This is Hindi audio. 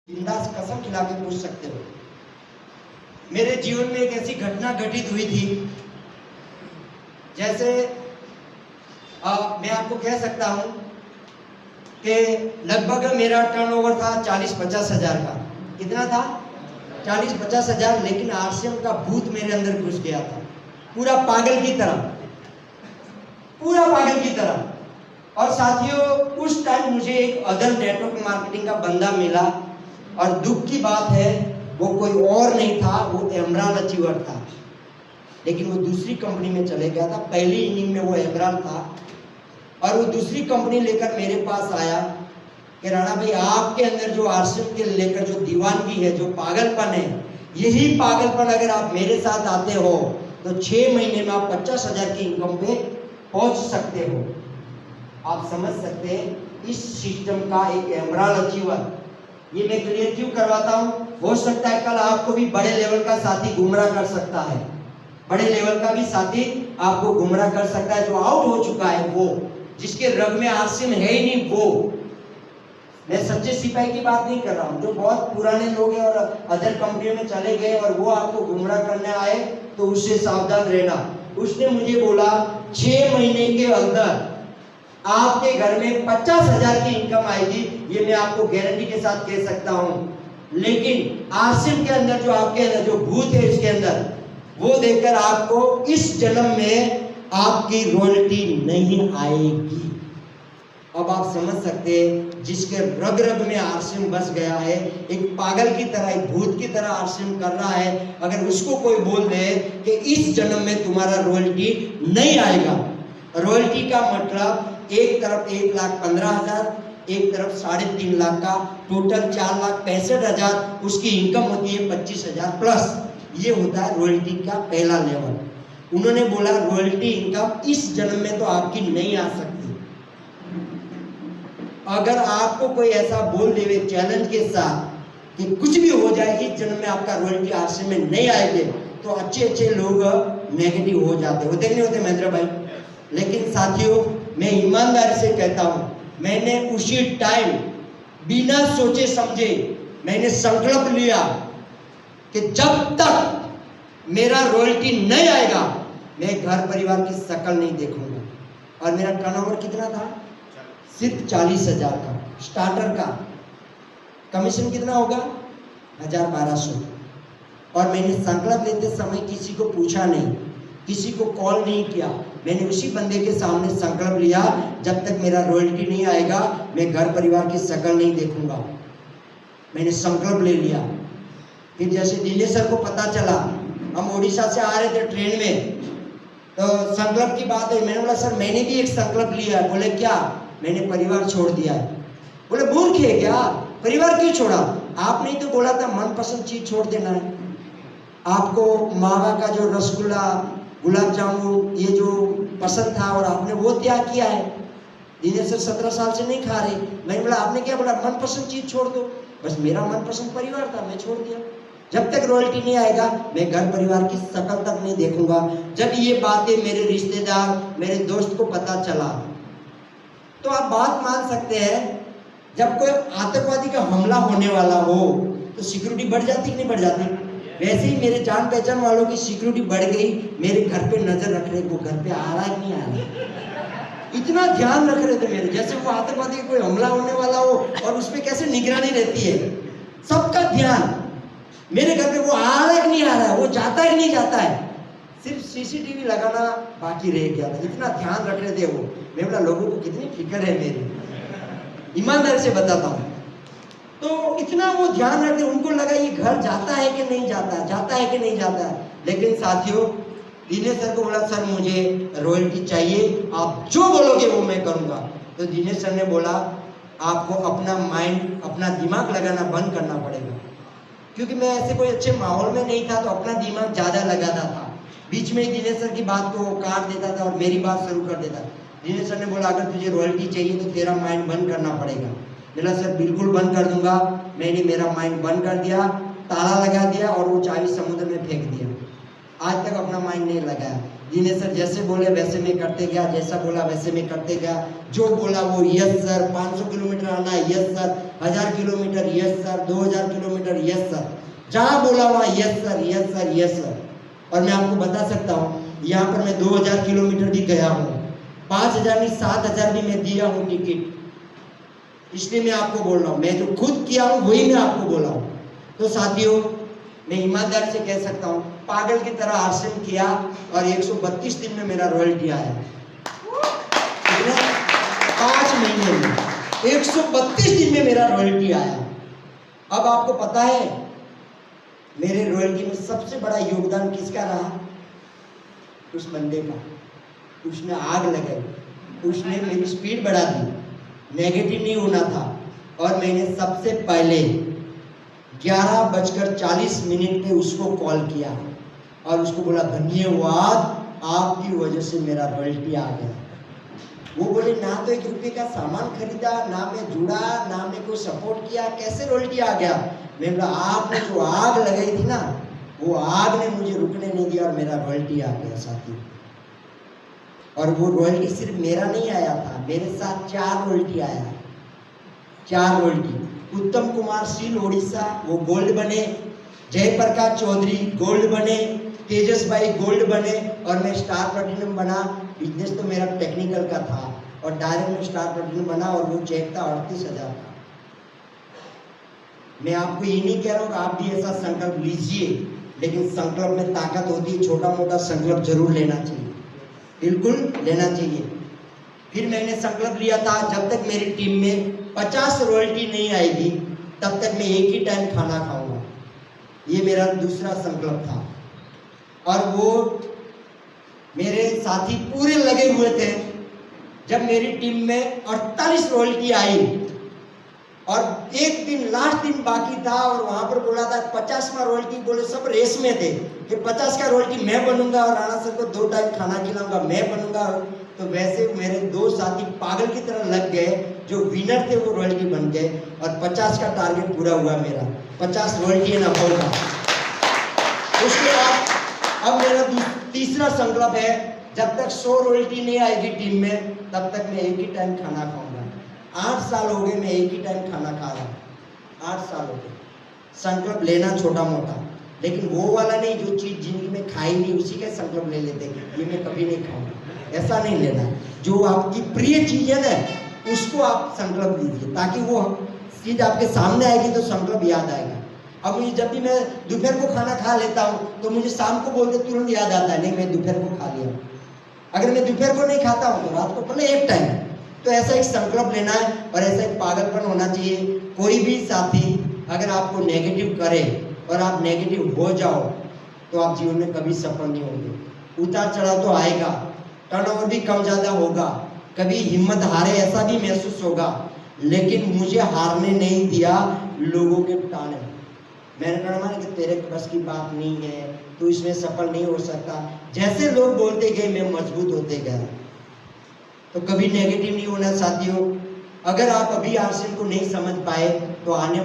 बिंदास कसम खिला के पूछ सकते हो। मेरे जीवन में एक ऐसी घटना घटित हुई थी, जैसे मैं आपको कह सकता हूं कि लगभग मेरा टर्नओवर था 40-50 हजार का। कितना था? 40-50 हजार। लेकिन आरसीएम का भूत मेरे अंदर घुस गया था, पूरा पागल की तरह, पूरा पागल की तरह। और साथियों, उस टाइम मुझे एक अदर नेटवर्क मार्केटिंग का बंदा मिला, और दुख की बात है वो कोई और नहीं था, वो इमरान अचीवर था। लेकिन वो दूसरी कंपनी में चले गया था। पहली इनिंग में वो इमरान था, और वो दूसरी कंपनी लेकर मेरे पास आया कि राणा भाई, आपके अंदर जो आरसीएम के लेकर जो दीवानगी है, जो पागलपन है, यही पागलपन अगर आप मेरे साथ आते हो तो 6 महीने में आप 50 हजार की इनकम पे पहुंच सकते हो। आप समझ सकते हैं इस सिस्टम का एक इमरान अचीवर। ये मैं क्लियर क्यों करवाता हूं? हो सकता है कल आपको भी बड़े लेवल का साथी गुमराह कर सकता है, बड़े लेवल का भी साथी आपको गुमराह कर सकता है। जो आउट हो चुका है, वो जिसके रग में आरसीएम है ही नहीं, वो, मैं सच्चे सिपाही की बात नहीं कर रहा हूं। जो बहुत पुराने लोग हैं और अदर कंपनियों में चले गए और वो आपको गुमराह करने आए, तो उससे सावधान रहना। उसने मुझे बोला 6 महीने के अंदर आपके घर में 50 हजार की इनकम आएगी, ये मैं आपको गारंटी के साथ कह सकता हूं। लेकिन आरसीएम के अंदर जो आपके अंदर जो भूत है, इसके अंदर वो देखकर आपको इस जन्म में आपकी रॉयल्टी नहीं आएगी। अब आप समझ सकते हैं, जिसके रग रग में आरसीएम बस गया है, एक पागल की तरह, एक भूत की तरह आरसीएम कर रहा है, अगर उसको कोई बोल दे कि इस जन्म में तुम्हारा रॉयल्टी नहीं आएगा। रॉयल्टी का मतलब एक तरफ 1,15,000, एक तरफ 3.5 लाख का, टोटल 4,65,000 उसकी इनकम होती है 25,000 प्लस। ये होता है रॉयल्टी का पहला लेवल। उन्होंने बोला रॉयल्टी इनकम इस जन्म में तो आपकी नहीं आ सकती। अगर आपको कोई ऐसा बोल देवे चैलेंज के साथ कि कुछ भी हो जाए, इस जन्म में आपका रॉयल्टी आरसीएम में नहीं आएंगे, तो अच्छे अच्छे लोग नेगेटिव हो जाते, होते नहीं होते महेंद्र भाई? लेकिन साथियों, मैं ईमानदारी से कहता हूं, मैंने उसी टाइम बिना सोचे समझे मैंने संकल्प लिया कि जब तक मेरा रॉयल्टी नहीं आएगा, मैं घर परिवार की शक्ल नहीं देखूंगा। और मेरा टर्नओवर कितना था? सिर्फ 40,000 का स्टार्टर का। कमीशन कितना होगा? 1,000-1,200। और मैंने संकल्प लेते समय किसी को पूछा नहीं, किसी को कॉल नहीं किया। मैंने उसी बंदे के सामने संकल्प लिया, जब तक मेरा रॉयल्टी नहीं आएगा, मैं घर परिवार की शक्ल नहीं देखूंगा। मैंने संकल्प ले लिया। फिर जैसे दिनेश सर को पता चला, हम उड़ीसा से आ रहे थे ट्रेन में, तो संकल्प की बात है। मैंने बोला सर, मैंने भी एक संकल्प लिया है। बोले क्या? मैंने परिवार छोड़ दिया है। बोले मूर्ख है क्या, परिवार क्यों छोड़ा? आपने तो बोला था मनपसंद चीज छोड़ देना है। आपको मावा का जो रसगुल्ला, गुलाब जामुन, ये जो पसंद था, और आपने वो त्याग किया है। दिनेश सर 17 साल से नहीं खा रहे। मैंने बोला आपने क्या बोला? मनपसंद चीज छोड़ दो। बस मेरा मनपसंद परिवार था, मैं छोड़ दिया। जब तक रॉयल्टी नहीं आएगा, मैं घर परिवार की शक्ल तक नहीं देखूंगा। जब ये बातें मेरे रिश्तेदार, मेरे दोस्त को पता चला, तो आप बात मान सकते हैं, जब कोई आतंकवादी का हमला होने वाला हो तो सिक्योरिटी बढ़ जाती कि नहीं बढ़ जाती? वैसे ही मेरे जान पहचान वालों की सिक्योरिटी बढ़ गई। मेरे घर पे नजर रख रहे, वो घर पे आ रहा है नहीं आ रहा, इतना ध्यान रख रहे थे मेरे, जैसे वो आतंकवादी का कोई हमला होने वाला हो और उसमें कैसे निगरानी रहती है। सबका ध्यान मेरे घर पे, वो आ रहा है कि नहीं आ रहा है, वो जाता है कि नहीं जाता है। सिर्फ सीसीटीवी लगाना बाकी रह गया था, इतना ध्यान रख रहे थे वो। मैं बोला लोगों को कितनी फिक्र है मेरी, ईमानदारी से बताता हूँ। तो इतना वो ध्यान रखते, उनको लगा ये घर जाता है कि नहीं जाता है, जाता है कि नहीं जाता है। लेकिन साथियों, दिनेश सर को बोला सर मुझे रॉयल्टी चाहिए, आप जो बोलोगे वो मैं करूँगा। तो दिनेश सर ने बोला आपको अपना माइंड, अपना दिमाग लगाना बंद करना पड़ेगा। क्योंकि मैं ऐसे कोई अच्छे माहौल में नहीं था, तो अपना दिमाग ज़्यादा लगाता था। बीच में ही दिनेश सर की बात को काट देता था और मेरी बात शुरू कर देता। दिनेश सर ने बोला अगर तुझे रॉयल्टी चाहिए तो तेरा माइंड बंद करना पड़ेगा। बोला सर बिल्कुल बंद कर दूंगा। मैंने मेरा माइंड बंद कर दिया, ताला लगा दिया और वो चाबी समुद्र में फेंक दिया। आज तक अपना माइंड नहीं लगाया। दिनेश सर जैसे बोले वैसे मैं करते गया, जैसा बोला वैसे मैं करते गया। जो बोला वो यस सर, 500 किलोमीटर आना है yes sir, 1000 kilometre yes sir, 2000 kilometre yes sir, जहाँ बोला वहाँ yes sir yes sir yes sir. और मैं आपको बता सकता हूँ यहाँ पर मैं 2000 किलोमीटर भी गया हूँ, 5000 नहीं 7000 भी मैं दिया हूँ टिकट। इसलिए मैं आपको बोल रहा हूँ, मैं जो खुद किया हूँ वही मैं आपको बोला हूँ। तो साथियों मैं ईमानदारी से कह सकता हूँ पागल की तरह आरसीएम किया और 132 दिन में मेरा रॉयल्टी आया। 5 महीने में 132 दिन में मेरा रॉयल्टी आया। अब आपको पता है मेरे रॉयल्टी में सबसे बड़ा योगदान किसका रहा? उस बंदे का। उसने आग लगाई, उसने मेरी स्पीड बढ़ा दी, नेगेटिव नहीं होना था। और मैंने सबसे पहले 11:40 पे उसको कॉल किया और उसको बोला धन्यवाद, आपकी वजह से मेरा रॉयल्टी आ गया। वो बोले ना तो 1 रुपये का सामान खरीदा, ना मैं जुड़ा, ना मैं कोई सपोर्ट किया, कैसे रॉयल्टी आ गया? मैं बोला आपने जो आग लगाई थी ना, वो आग ने मुझे रुकने नहीं दिया और मेरा रॉयल्टी आ गया साथी। और वो रॉयल्टी सिर्फ मेरा नहीं आया था, मेरे साथ 4 रॉयल्टी आया, 4 रॉयल्टी। उत्तम कुमार सील ओडिशा वो गोल्ड बने, जयप्रकाश चौधरी गोल्ड बने, तेजस भाई गोल्ड बने और मैं स्टार प्लैटिनम बना। बिजनेस तो मेरा टेक्निकल का था और डायरेक्ट में स्टार प्लैटिनम बना और वो चेक था 38,000 का। मैं आपको ये नहीं कह रहा हूँ कि आप भी ऐसा संकल्प लीजिए, लेकिन संकल्प में ताकत होती है, छोटा मोटा संकल्प जरूर लेना चाहिए, बिल्कुल लेना चाहिए। फिर मैंने संकल्प लिया था जब तक मेरी टीम में 50 रॉयल्टी नहीं आएगी तब तक मैं एक ही टाइम खाना खाऊंगा। ये मेरा दूसरा संकल्प था। और वो मेरे साथी पूरे लगे हुए थे। जब मेरी टीम में 48 रॉयल्टी आई और एक दिन लास्ट दिन बाकी था और वहां पर बोला था 50वां रॉयल्टी, बोले सब रेस में थे कि 50 का रॉयल्टी मैं बनूंगा और राणा सर को 2 टाइम खाना खिलाऊंगा, मैं बनूंगा। तो वैसे मेरे 2 साथी पागल की तरह लग गए, जो विनर थे वो रॉयल्टी बन गए और 50 का टारगेट पूरा हुआ मेरा, 50 रॉयल्टी है ना होगा। उसके बाद अब मेरा तीसरा संकल्प है जब तक 100 रॉयल्टी नहीं आएगी टीम में तब तक मैं एक ही टाइम खाना खाऊंगा। 8 साल हो गए मैं एक ही टाइम खाना खा रहा हूँ, 8 साल हो गए। संकल्प लेना छोटा मोटा, लेकिन वो वाला नहीं जो चीज जिंदगी में खाई नहीं उसी का संकल्प ले लेते ये मैं कभी नहीं खाऊंगा, ऐसा नहीं लेना। जो आपकी प्रिय चीज है ना उसको आप संकल्प लीजिए, ताकि वो चीज आपके सामने आएगी तो संकल्प याद आएगा। अब मुझे जब भी मैं दोपहर को खाना खा लेता हूँ तो मुझे शाम को बोलते तुरंत याद आता है नहीं मैं दोपहर को खा लिया। अगर मैं दोपहर को नहीं खाता हूँ तो रात को भले एक टाइम। तो ऐसा एक संकल्प लेना है और ऐसा एक पागलपन होना चाहिए। कोई भी साथी अगर आपको नेगेटिव करे और आप नेगेटिव हो जाओ तो आप जीवन में कभी सफल नहीं होंगे। उतार चढ़ाव तो आएगा, टर्नओवर भी कम ज़्यादा होगा, कभी हिम्मत हारे ऐसा भी महसूस होगा, लेकिन मुझे हारने नहीं दिया लोगों के ताने। मैंने कहा माना कि तेरे बस की बात नहीं है, तू इसमें सफल नहीं हो सकता। जैसे लोग बोलते गए मैं मजबूत होते गया। तो कभी नेगेटिव नहीं होना साथियों। अगर आप अभी आरसीएम को नहीं समझ पाए तो आने